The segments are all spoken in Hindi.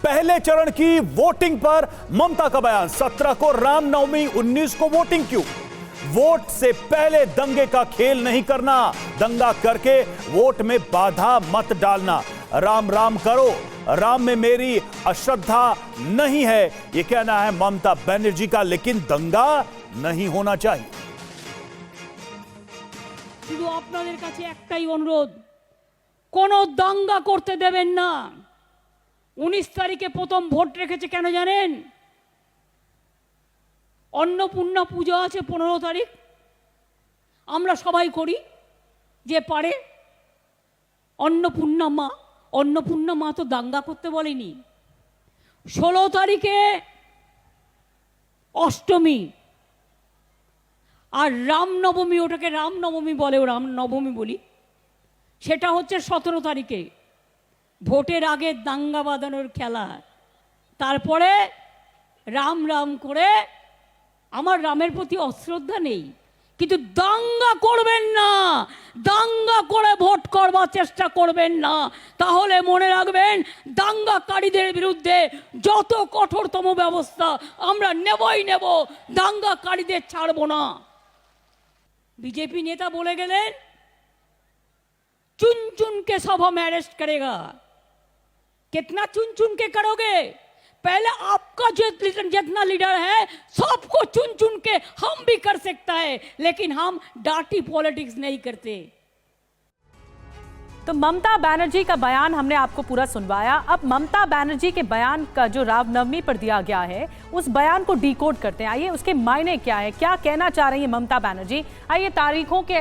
पहले चरण की वोटिंग पर ममता का बयान, 17 को रामनवमी, 19 को वोटिंग क्यों? वोट से पहले दंगे का खेल नहीं करना, दंगा करके वोट में बाधा मत डालना। राम राम करो, राम में मेरी अश्रद्धा नहीं है, यह कहना है ममता बनर्जी का, लेकिन दंगा नहीं होना चाहिए। শুধু আপনাদের কাছে একটাই অনুরোধ, কোনো দাঙ্গা করতে দেবেন না। 19 তারিখে প্রথম ভোট রেখেছে কেন জানেন? অন্নপূর্ণা পূজা আছে 15 তারিখ, আমরা সবাই করি যে পারে। অন্নপূর্ণা মা তো দাঙ্গা করতে বলেনি। 16 তারিখে অষ্টমী আর রামনবমী, ওটাকে রামনবমী বলে, রামনবমী বলি, সেটা হচ্ছে 17 তারিখে। ভোটের আগে দাঙ্গা বাঁধানোর খেলা, তারপরে রাম রাম করে। আমার রামের প্রতি অশ্রদ্ধা নেই, কিন্তু দাঙ্গা করবেন না, দাঙ্গা করে ভোট করবার চেষ্টা করবেন না। তাহলে মনে রাখবেন, দাঙ্গাকারীদের বিরুদ্ধে যত কঠোরতম ব্যবস্থা আমরা নেবই নেব, দাঙ্গাকারীদের ছাড়বো না। बीजेपी नेता बोले गए चुन चुन के सब हम अरेस्ट करेगा। कितना चुन चुन के करोगे? पहले आपका जितना लीडर है सबको चुन चुन के हम भी कर सकता है, लेकिन हम डार्टी पॉलिटिक्स नहीं करते। तो ममता बनर्जी का बयान हमने आपको पूरा सुनवाया। अब ममता बनर्जी के बयान का जो रामनवमी पर दिया गया है, उस बयान को डिकोड करते हैं। आइए उसके मायने क्या है, क्या कहना चाह रही है ममता बनर्जी। आइए तारीखों के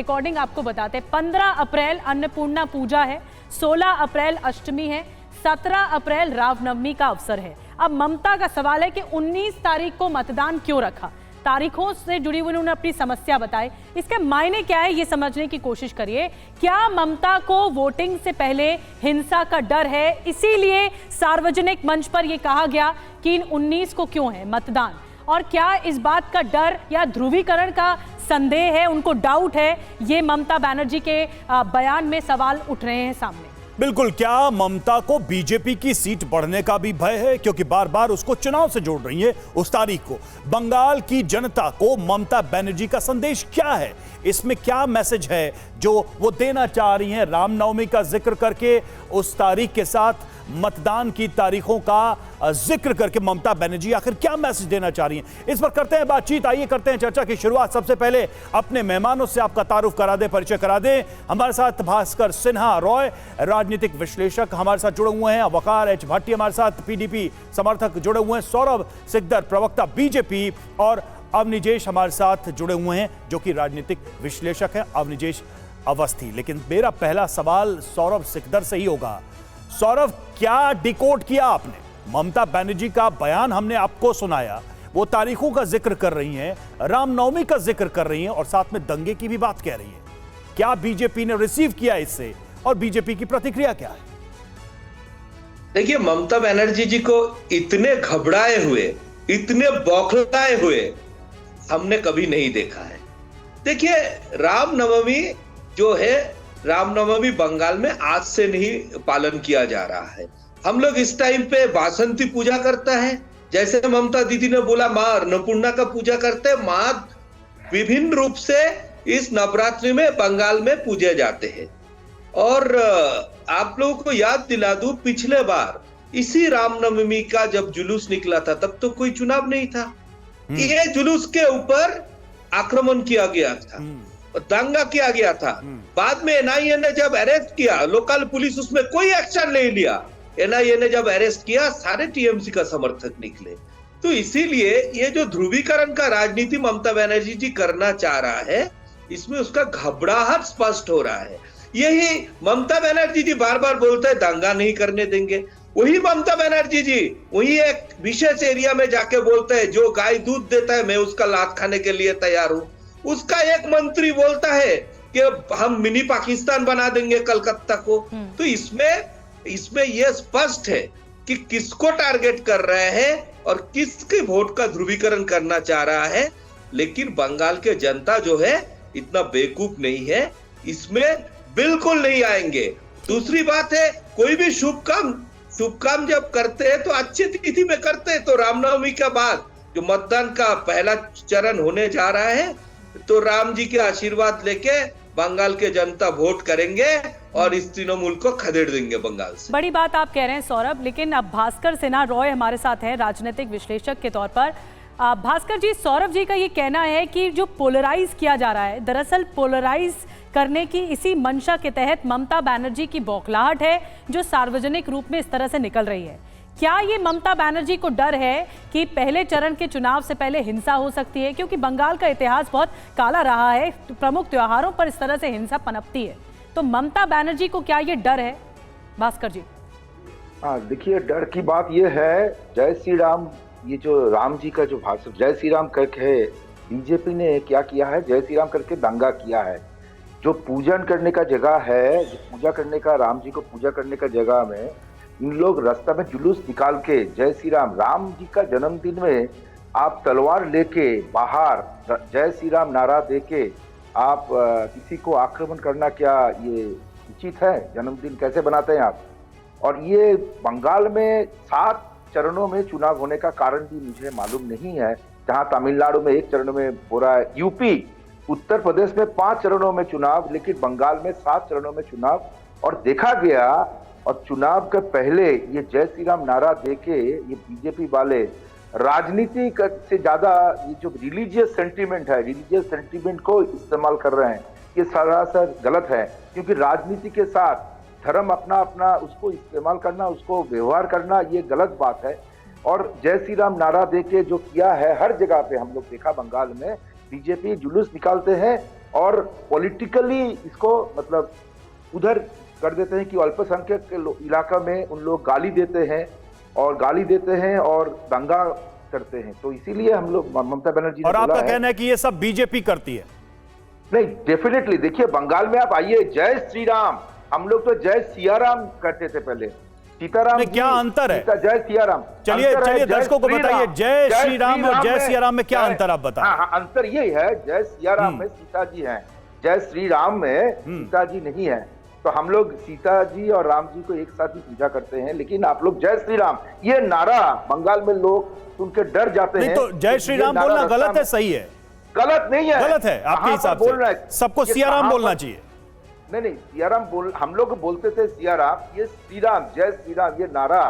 अकॉर्डिंग आपको बताते हैं। 15 अप्रैल अन्नपूर्णा पूजा है, 16 अप्रैल अष्टमी है, 17 अप्रैल रामनवमी का अवसर है। अब ममता का सवाल है कि 19 तारीख को मतदान क्यों रखा। तारीखों से जुड़ी हुई उन्होंने अपनी समस्या बताई, इसके मायने क्या है ये समझने की कोशिश करिए। क्या ममता को वोटिंग से पहले हिंसा का डर है, इसीलिए सार्वजनिक मंच पर यह कहा गया कि 19 को क्यों है मतदान? और क्या इस बात का डर या ध्रुवीकरण का संदेह है, उनको डाउट है? ये ममता बनर्जी के बयान में सवाल उठ रहे हैं सामने। बिल्कुल, क्या ममता को बीजेपी की सीट बढ़ने का भी भय है? क्योंकि बार बार उसको चुनाव से जोड़ रही है उस तारीख को। बंगाल की जनता को ममता बनर्जी का संदेश क्या है, इसमें क्या मैसेज है जो वो देना चाह रही हैं? रामनवमी का जिक्र करके, उस तारीख के साथ मतदान की तारीखों का जिक्र करके ममता बनर्जी आखिर क्या मैसेज देना चाह रही हैं? इस पर करते हैं बातचीत। आइए करते हैं चर्चा की शुरुआत। सबसे पहले अपने मेहमानों से आपका तारुफ करा दें, परिचय करा दें। हमारे साथ भास्कर सिन्हा रॉय, राजनीतिक विश्लेषक हमारे साथ जुड़े हुए हैं। वकार एच भट्टी हमारे साथ, पीडीपी समर्थक जुड़े हुए हैं। सौरभ सिकदर, प्रवक्ता बीजेपी, और अवनिजेश हमारे साथ जुड़े हुए हैं जो कि राजनीतिक विश्लेषक हैं, अवनिजेश अवस्थी। लेकिन मेरा पहला सवाल सौरभ सिकदर से ही होगा। सौरभ, क्या डिकोड किया आपने? ममता बनर्जी का बयान हमने आपको सुनाया, वो तारीखों का जिक्र कर रही हैं, रामनवमी का जिक्र कर रही हैं और साथ में दंगे की भी बात कह रही हैं। क्या बीजेपी ने रिसीव किया इससे, और बीजेपी की प्रतिक्रिया क्या है? देखिए, ममता बनर्जी जी को इतने घबराए हुए, इतने बौखलाए हुए हमने कभी नहीं देखा है। देखिए, रामनवमी जो है, रामनवमी बंगाल में आज से नहीं पालन किया जा रहा है। हम लोग इस टाइम पे वासंती पूजा करता है, जैसे ममता दीदी ने बोला माँ अन्नपूर्णा का पूजा करते हैं। माँ विभिन्न रूप से इस नवरात्रि में बंगाल में पूजे जाते हैं। और आप लोगों को याद दिला दूं, पिछले बार इसी रामनवमी का जब जुलूस निकला था, तब तो कोई चुनाव नहीं था। ये जुलूस के ऊपर आक्रमण किया गया था, दंगा किया गया था। बाद में एनआईए ने जब अरेस्ट किया, लोकल पुलिस उसमें कोई एक्शन नहीं लिया। एनआईए ने जब अरेस्ट किया, सारे टीएमसी का समर्थक निकले। तो इसीलिए ये जो ध्रुवीकरण का राजनीति ममता बनर्जी जी करना चाह रहा है, इसमें उसका घबराहट स्पष्ट हो रहा है। यही ममता बनर्जी जी बार बार बोलते हैं दंगा नहीं करने देंगे। वही ममता बनर्जी जी वही एक विशेष एरिया में जाके बोलते हैं जो गाय दूध देता है मैं उसका लात खाने के लिए तैयार हूं। उसका एक मंत्री बोलता है कि हम मिनी पाकिस्तान बना देंगे कलकत्ता को। तो इसमें यह स्पष्ट है कि किसको टारगेट कर रहे हैं और किसके वोट का ध्रुवीकरण करना चाह रहा है। लेकिन बंगाल के जनता जो है इतना बेवकूफ नहीं है, इसमें बिल्कुल नहीं आएंगे। दूसरी बात है, कोई भी शुभ काम शुभ काम जब करते हैं तो अच्छी तिथि में करते हैं। तो रामनवमी के बाद जो मतदान का पहला चरण होने जा रहा है, तो राम जी के आशीर्वाद लेके बंगाल के जनता वोट करेंगे और इस तृणमूल को खदेड़ देंगे बंगाल से। बड़ी बात आप कह रहे हैं सौरभ, लेकिन अब भास्कर सिन्हा रॉय हमारे साथ हैं राजनीतिक विश्लेषक के तौर पर। भास्कर जी, सौरभ जी का ये कहना है कि जो पोलराइज किया जा रहा है, दरअसल पोलराइज करने की इसी मंशा के तहत ममता बनर्जी की बौखलाहट है जो सार्वजनिक रूप में इस तरह से निकल रही है। क्या ये ममता बनर्जी को डर है कि पहले चरण के चुनाव से पहले हिंसा हो सकती है? क्योंकि बंगाल का इतिहास बहुत काला रहा है, प्रमुख त्योहारों पर इस तरह से हिंसा पनपती है। तो ममता बनर्जी को क्या ये डर है भास्कर जी? हाँ, देखिए, डर की बात ये है, जय श्री राम, ये जो राम जी का जो भाषण जय श्री राम करके बीजेपी ने क्या किया है, जय श्री राम करके दंगा किया है। जो पूजन करने का जगह है, जो पूजा करने का, राम जी को पूजा करने का जगह में इन लोग रास्ता में जुलूस निकाल के जय श्री राम, राम जी का जन्मदिन में आप तलवार लेके बाहर जय श्री राम नारा देके आप किसी को आक्रमण करना, क्या ये उचित है? जन्मदिन कैसे बनाते हैं आप? और ये बंगाल में 7 चरणों में चुनाव होने का कारण भी मुझे मालूम नहीं है। जहां तमिलनाडु में 1 चरण में हो रहा है, यूपी, उत्तर प्रदेश में 5 चरणों में चुनाव, लेकिन बंगाल में 7 चरणों में चुनाव। और देखा गया, और चुनाव के पहले ये जय श्री राम नारा देके ये बीजेपी वाले राजनीति से ज्यादा ये जो रिलीजियस सेंटीमेंट है, रिलीजियस सेंटीमेंट को इस्तेमाल कर रहे हैं। ये सरासर गलत है, क्योंकि राजनीति के साथ धर्म अपना अपना उसको इस्तेमाल करना, उसको व्यवहार करना, ये गलत बात है। और जय श्री राम नारा देके जो किया है, हर जगह पे हम लोग देखा बंगाल में बीजेपी जुलूस निकालते हैं और पॉलिटिकली इसको मतलब उधर कर देते हैं कि अल्पसंख्यक के इलाका में उन लोग गाली देते हैं और दंगा करते हैं। तो इसीलिए हम लोग ममता बनर्जी ने और बोला आपका कहना है कि ये सब बीजेपी करती है? नहीं, डेफिनेटली। देखिए, बंगाल में आप आइए, जय श्री राम, हम लोग तो जय सिया राम करते थे पहले, सीताराम में क्या अंतर है? जय सिया राम। चलिए दर्शकों को बताइए, जय श्री राम और जय सिया राम में क्या अंतर, आप बताएं। हाँ, अंतर ये है, जय सिया राम में सीता जी हैं, जय श्री राम में सीता जी नहीं है। तो हम लोग सीता जी और राम जी को एक साथ ही पूजा करते हैं, लेकिन आप लोग जय श्री राम, ये नारा बंगाल में लोग सुन के डर जाते हैं। तो जय श्री राम बोलना गलत है, सही है? गलत नहीं है, गलत है आपके हिसाब से? सबको सिया राम बोलना चाहिए? नहीं, सियाराम हम लोग बोलते थे सियाराम, ये श्री राम, जय श्री राम, ये नारा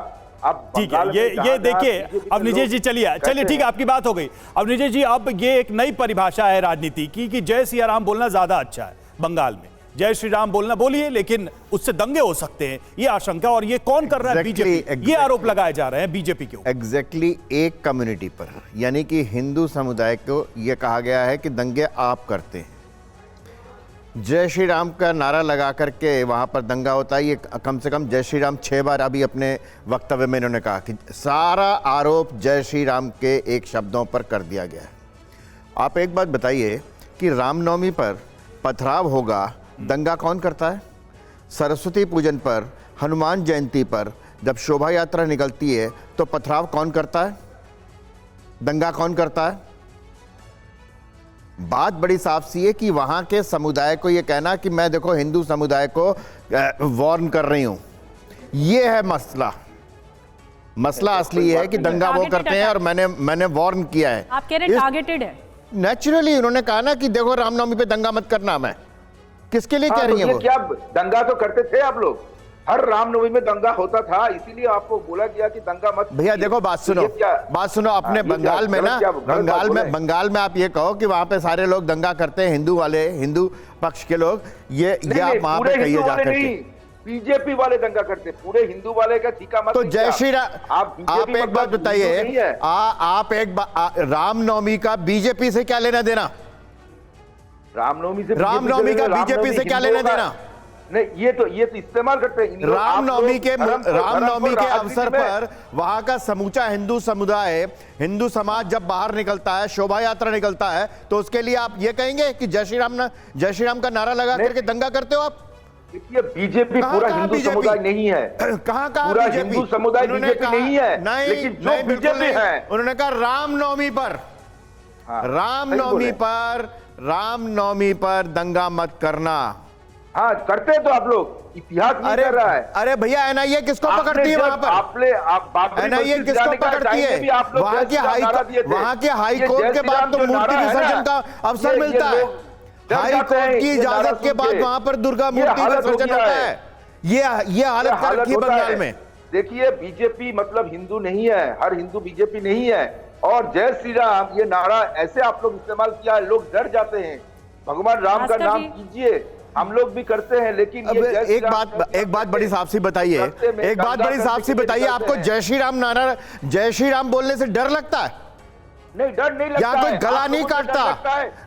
अब ठीक है। ये देखिए, अब निजेश जी चलिए ठीक है, आपकी बात हो गई। अब निजेश जी, अब ये एक नई परिभाषा है राजनीति की कि जय सिया राम बोलना ज्यादा अच्छा है बंगाल में। जय श्री राम बोलना बोलिए, लेकिन उससे दंगे हो सकते हैं, ये आशंका, और ये कौन कर रहा है? बीजेपी। ये आरोप लगाए जा रहे हैं बीजेपी के ऊपर। एग्जैक्टली एक कम्युनिटी पर, यानी कि हिंदू समुदाय को यह कहा गया है कि दंगे आप करते हैं। जय श्री राम का नारा लगा करके वहाँ पर दंगा होता है। ये कम से कम जय श्री राम 6 बार अभी अपने वक्तव्य में इन्होंने कहा कि सारा आरोप जय श्री राम के एक शब्दों पर कर दिया गया है। आप एक बात बताइए कि रामनवमी पर पथराव होगा, दंगा कौन करता है? सरस्वती पूजन पर, हनुमान जयंती पर जब शोभा यात्रा निकलती है तो पथराव कौन करता है? दंगा कौन करता है? बात बड़ी साफ सी है कि वहां के समुदाय को यह कहना कि मैं देखो हिंदू समुदाय को वार्न कर रही हूं, यह है मसला असली है कि दंगा वो करते हैं और मैंने वार्न किया है। आप कह रहे हैं टारगेटेड है? नेचुरली उन्होंने कहा ना कि देखो रामनवमी पे दंगा मत करना। मैं किसके लिए कह रही है? वो क्या दंगा तो करते थे आप लोग, हर रामनवमी में दंगा होता था, इसीलिए आपको बोला गया कि दंगा मत। भैया देखो, बात सुनो अपने बंगाल में ना, बंगाल में आप ये कहो कि वहां पे सारे लोग दंगा करते हैं, हिंदू पक्ष के लोग, ये आप वहां पे कहिए जाकर के। बीजेपी वाले दंगा करते, पूरे हिंदू वाले का ठीका मत। तो जय श्री राम, आप एक बात बताइए, आप एक रामनवमी का बीजेपी से क्या लेना देना? रामनवमी का बीजेपी से क्या लेना देना? नहीं, ये तो इस्तेमाल करते हैं। रामनवमी के अवसर पर वहां का समूचा हिंदू समुदाय, हिंदू समाज जब बाहर निकलता है, शोभा यात्रा निकलता है, तो उसके लिए आप ये कहेंगे कि जय श्री राम का नारा लगा करके दंगा करते हो आप? देखिए, बीजेपी पूरा हिंदू समुदाय नहीं है। कहाँ पूरा हिंदू समुदाय बीजेपी नहीं है, लेकिन जो बीजेपी है, उन्होंने कहा रामनवमी पर दंगा मत करना। हाँ करते तो आप लोग, इतिहास नहीं कर रहा है। अरे भैया एनआईए किसको पकड़ती है वहां पर? एनआईए किसको पकड़ती है? वहां के हाई कोर्ट के बाद तो मूर्ति विसर्जन का अवसर मिलता है। हाई कोर्ट की इजाजत के बाद वहां पर दुर्गा मूर्ति विसर्जन होता है। ये हालत कर रखी है बंगाल में। देखिए बीजेपी मतलब हिंदू नहीं है, हर हिंदू बीजेपी नहीं है। और जय श्री राम ये नारा ऐसे आप लोग इस्तेमाल किया है, लोग डर जाते हैं। भगवान राम का नाम कीजिए, हम लोग भी करते हैं, लेकिन ये एक बात बड़ी साफ सी बताइए, आपको जय श्री राम नारा, जय श्री राम बोलने से डर लगता है? नहीं, डर नहीं लगता। या कोई गला नहीं काटता,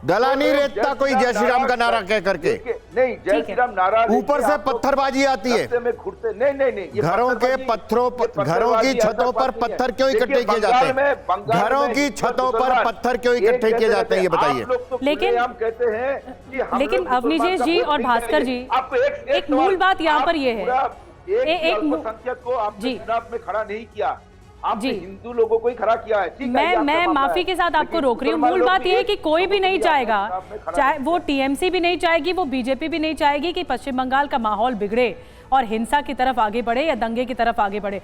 गला नहीं रेतता कोई जय श्री राम का नारा कह करके? नहीं, जय श्री राम नारा ऊपर से पत्थरबाजी आती है, नहीं, घरों के पत्थरों, घरों की छतों पर पत्थर क्यों इकट्ठे किए जाते हैं? घरों की छतों पर पत्थर क्यों इकट्ठे किए जाते हैं, ये बताइए। लेकिन हम कहते हैं लेकिन अवनीश जी और भास्कर जी, एक मूल बात यहाँ पर ये है, एक अल्पसंख्यक को आपने चुनाव में खड़ा नहीं किया, आपने हिंदू लोगों को ही खड़ा किया है। ठीक है, मैं माफी के साथ आपको रोक रही हूँ। मूल बात यह है कि कोई भी नहीं चाहेगा, चाहे वो टीएमसी भी नहीं चाहेगी, वो बीजेपी भी नहीं चाहेगी कि पश्चिम बंगाल का माहौल बिगड़े और हिंसा की तरफ आगे बढ़े या दंगे की तरफ आगे बढ़े।